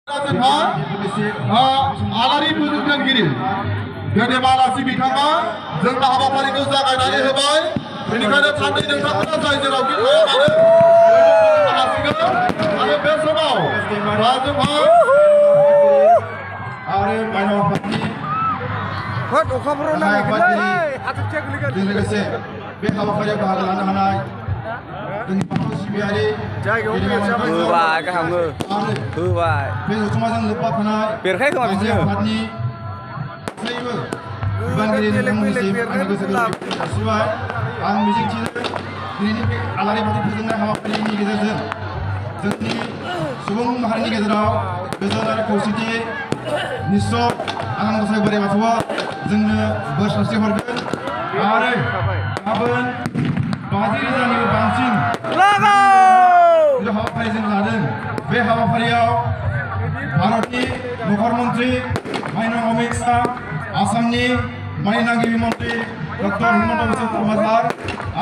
Alari Pwjwngbai Gwjwnni si biथाङा जोंना हाबाफारिखौ जागायनानै होबाय बेनिखायनो साननै नोंथांमोना जाय जेराव गिखाया मानो आरो बे समाव जोंहा आरो माइनाव बाथि अखाफोराव नागिरगोनलै हाथरखिया गोलैगोन लोगोसे बे हाबाफारियाव बाहागो लानो हानाय जोंनि बाथौ सिबियारि होबाय गाहामो होबाय बे जथुमाजों लोब्बा थानाय बेरखाय खोमा बिदिनो आफादनि गासैबो बिबानगिरि नोंथांमोननिसिम आंनि गोसो गोरबोनिफ्राय जासिबाय आं मिजिंथियो दिनैनि बे आलारि बाथि फोजोंनाय हाबाफारिनि गेजेरजों जोंनि सुबुं माहारिनि गेजेराव गोजोन आरो खौसेथि निस्सय आनान गसाइ बोराइ बाथौआ जोंनो बोर सारस्रि हरगोन आरो गाबोन 50,000निबो बांसिन हाबाफारि जों लादों बे हाबाफारियाव भारतनि नखर मन्त्रि माइनाव अमित शाह आसामनि माइनाव गिबि मन्त्रि डक्टर हिमन्त बिश्व शर्मा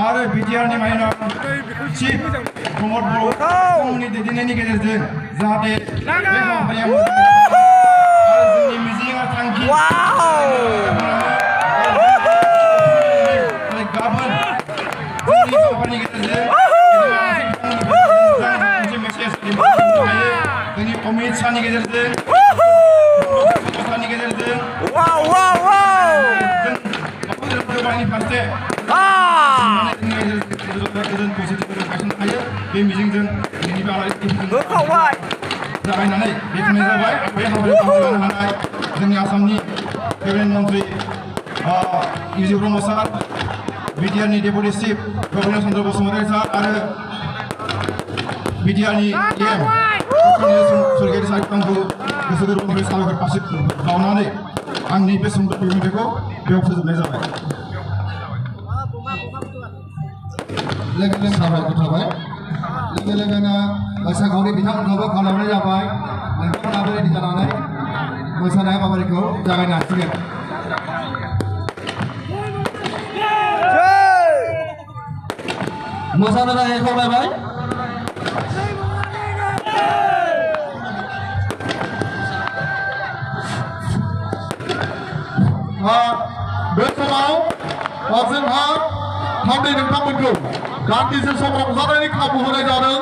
आरो बिटिआरनि माइनाव चिफ प्रमद बर'नि दैदेननायनि गेजेरजों जाहाथे बे हाबाफारिया आरो जोंनि मिजिं आरो थांखि गाबोन जोंनि हाबाफारिनि गेजेरजों जोंनि अमित शाहनि गेजेरजों गेजेरजों जों फारसे गोजोन खौसेथिखौ गायसननो हायो बे मिजिंजों दिनैनि बे आलारि जागायनानै बेखिनिया जाबाय बे हाबाफारियाव बाहागो लानो हानाय जोंनि आसामनि केबिनेट मन्त्रि इउजि ब्रह्म सार बिटिआरनि deputy chief governor Chandra Basumatary sir आरो बिटिआरनि एम सरगियारि साहित्यांखौ गोसो गोरबोनिफ्राय साबायखर फारसे बावनानै आंनि बे सुंद' बिबुंथिखौ बेयाव फोजोबनाय जाबाय। लोगो साबायखर थाबाय लोगो लोगोनो मोसाखावरि बिथांमोनखौबो खालामनाय जाबाय नोंथांमोनाबो रेडि जानानै मोसानाय हाबाफारिखौ जागायनो हासिगोन। मोसानो थाखाय खावलायबाय बे समाव जोंहा थान्दै नोंथांमोनखौ दान्दिसे सम रंजानायनि खाबु होनाय जादों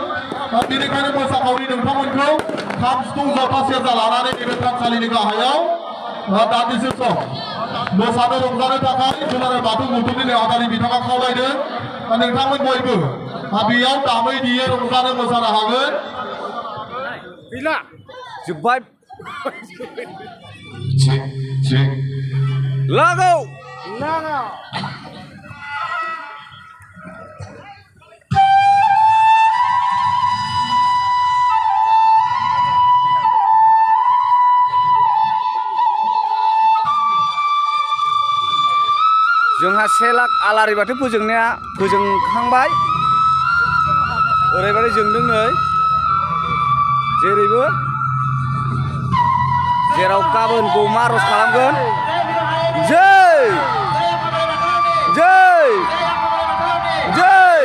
बेनिखायनो मोसाखावरि नोंथांमोनखौ खाम सिफुं जथा सेरजा लानानै नैबे थानसालिनि गाहायाव दान्दिसे सम मोसानो रंजानो थाखाय दुलाराय बाथौ गौथुमनि नेहाथारि बिथाङा खावलायदों नोंथांमोन बयबो बेयाव दामै दियै रंजानो मोसानो हागोन। गैला जोब्बाय लागाव जोंहा 1 लाख आलारि बाथि फोजोंनाया फोजोंखांबाय ओरैबायदि जोंदों नै जेरैबो जेराव गाबोन गमा आर'ज खालामगोन जै जै जै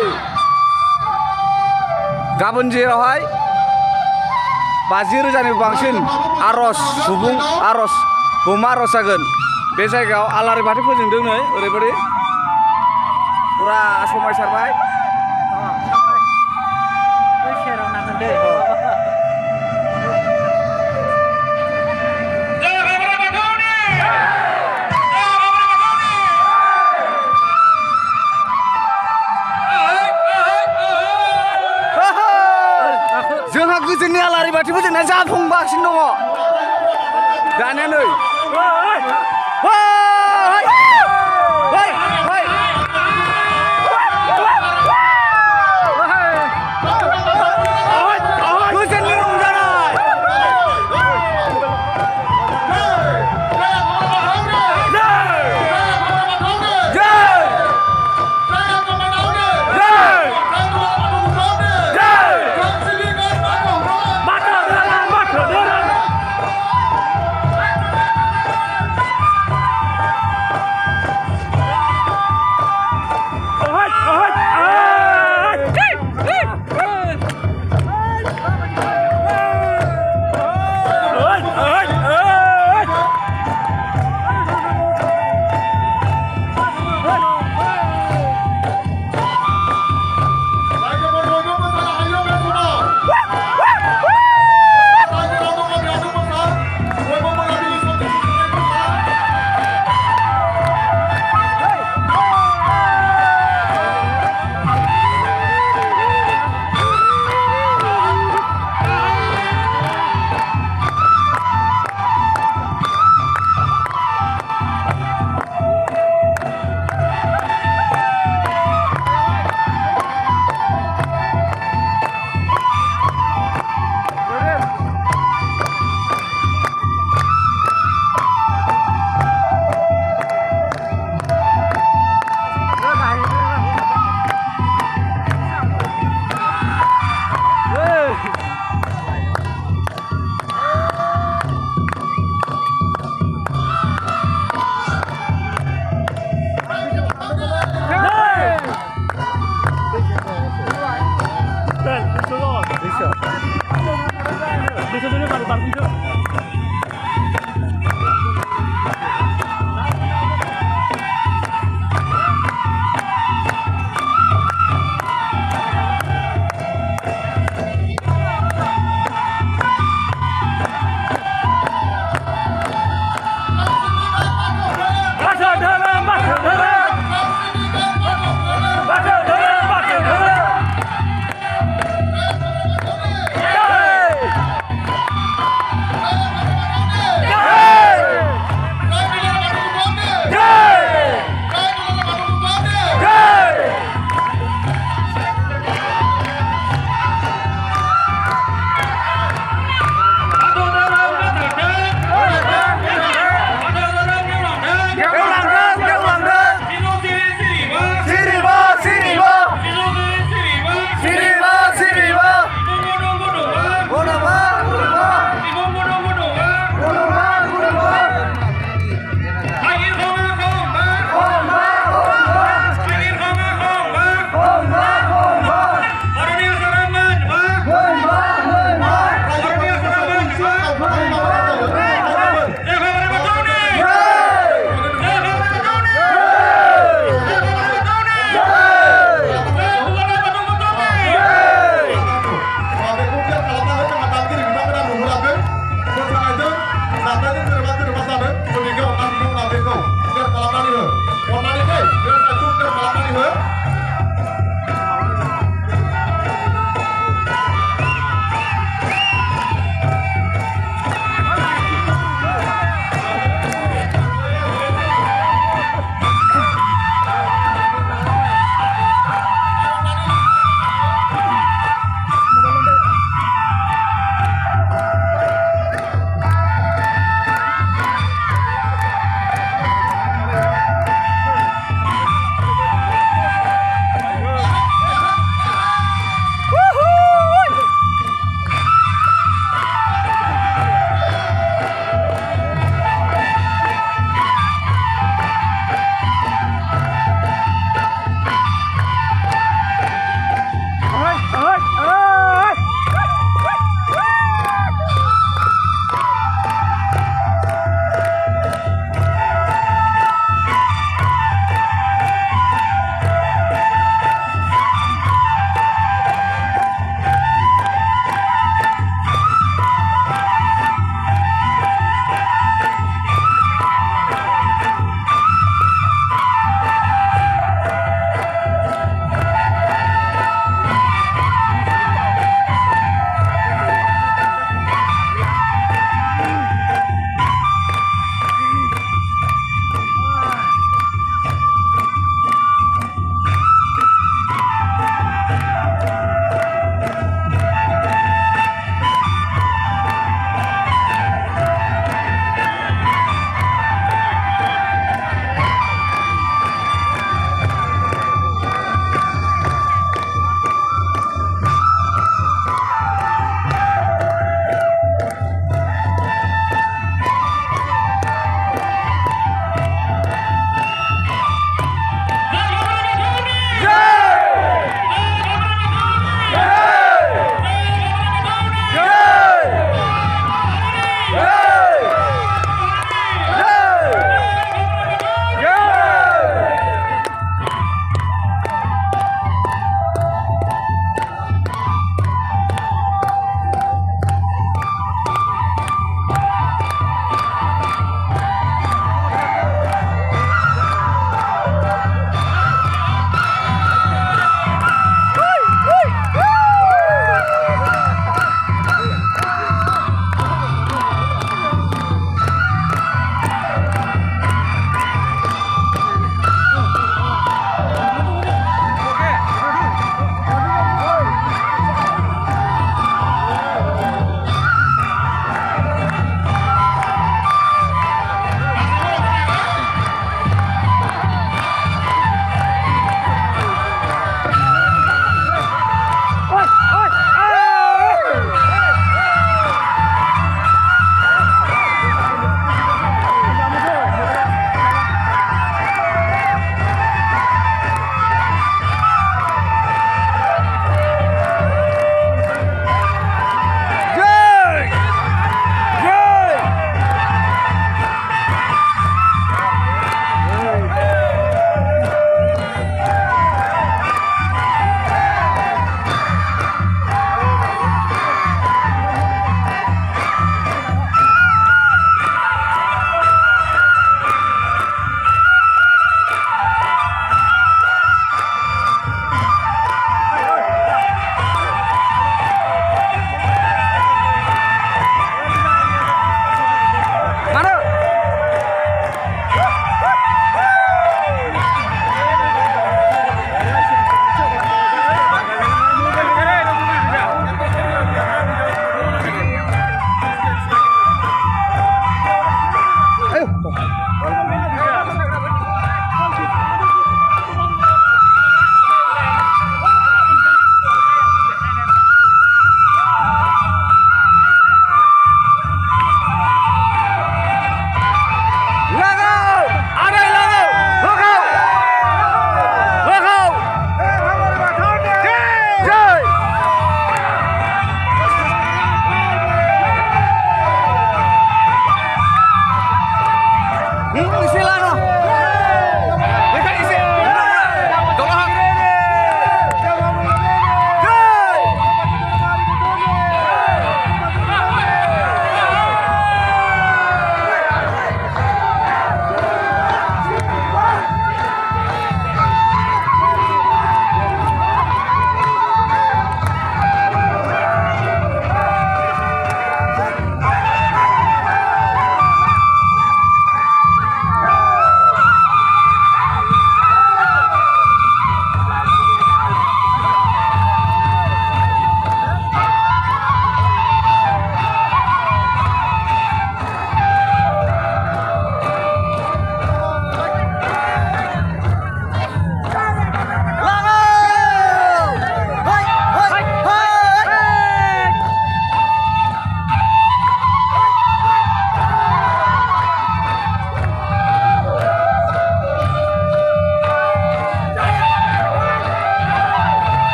गाबोन जेरावहाय 50,000निबो बांसिन आर'ज सुबुं आर'ज गमा आर'ज जागोन बे जायगायाव आलारि बाथि फोजोंदों नै ओरैबायदि फुरा समायसारबाय जोंहा गोजोननि आलारि बाथि फोजोंनाया जाफुंगासिनो दङ दानिया नै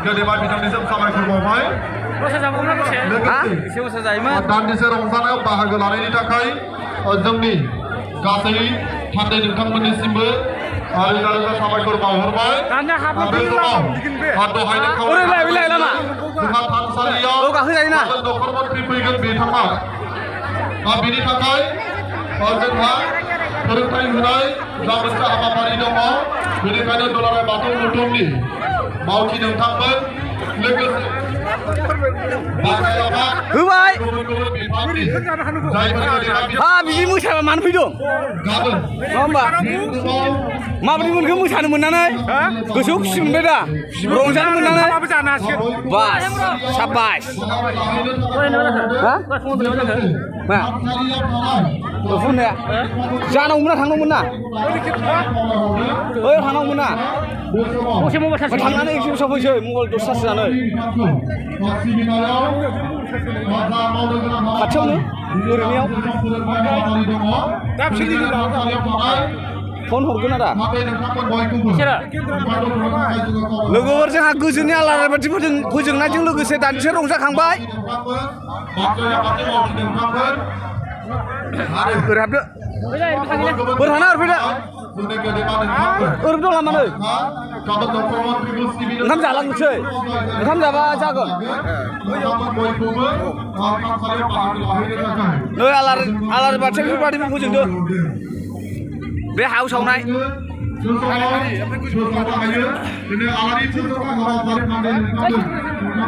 गेदेमा बिथांनिसिम साबायखर बावबाय दान्दिसे रंजानायाव बाहागो लानायनि थाखाय जोंनि गासै थान्दै नोंथांमोननिसिमबो रोजा रोजा साबायखर बावहरबाय बे समाव दहायनो जोंहा थानसालियाव न'खर मन्थ्रि फैगोन बिथाङा बिनि थाखाय जोंहा फोरोंथाय होनाय जा मोनसे हाबाफारि दङ बेनिखायनो दुलाराय बाथौ गौथुमनि मावथि नोंथांमोन लोगोसे होबाय बिदि मोसाबा मानो फैदों होमबा माबोरै मोनखो मोसानो मोननानै गोसोआव खुसि मोनबाय दा रंजानो मोननानै बास साबास मा फुननाया जानांगौमोन ना थांनांगौमोन ना थांनांगौमोन ना थांनानै एक्सपिरियेन्स फैसै मबाइल दसे चार्ज होनानै खाथियावनो ओरैनियाव फन हरगोन आदा लोगोफोर जोंहा गोजोननि आलारि बाथि फोजोंनायजों लोगोसे दानिसो रंजाखांबाय ओरहाबदो बोरहाना ओरफैदो ओरैनो दं लामानो ओंखाम जालांनोसै ओंखाम जाबा जागोन नै आलारि बाथि बेफोरबायदिबो फोजोंदो बे हायाव सावनाय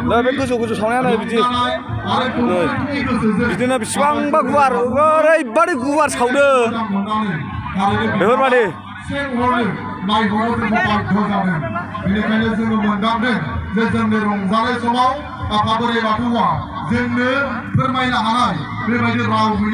नै बे गोजौ गोजौ सावनायानो बिदि बिदिनो बेसेबांबा गुवार ओरैबादि गुवार सावदों बेफोरबादि बेनिखायनो जोङो मोनदांदों जे जोंनि रंजानाय समाव आफा बोराइ बाथौआ जोंनो फोरमायनो हानाय बेबायदि राव गैया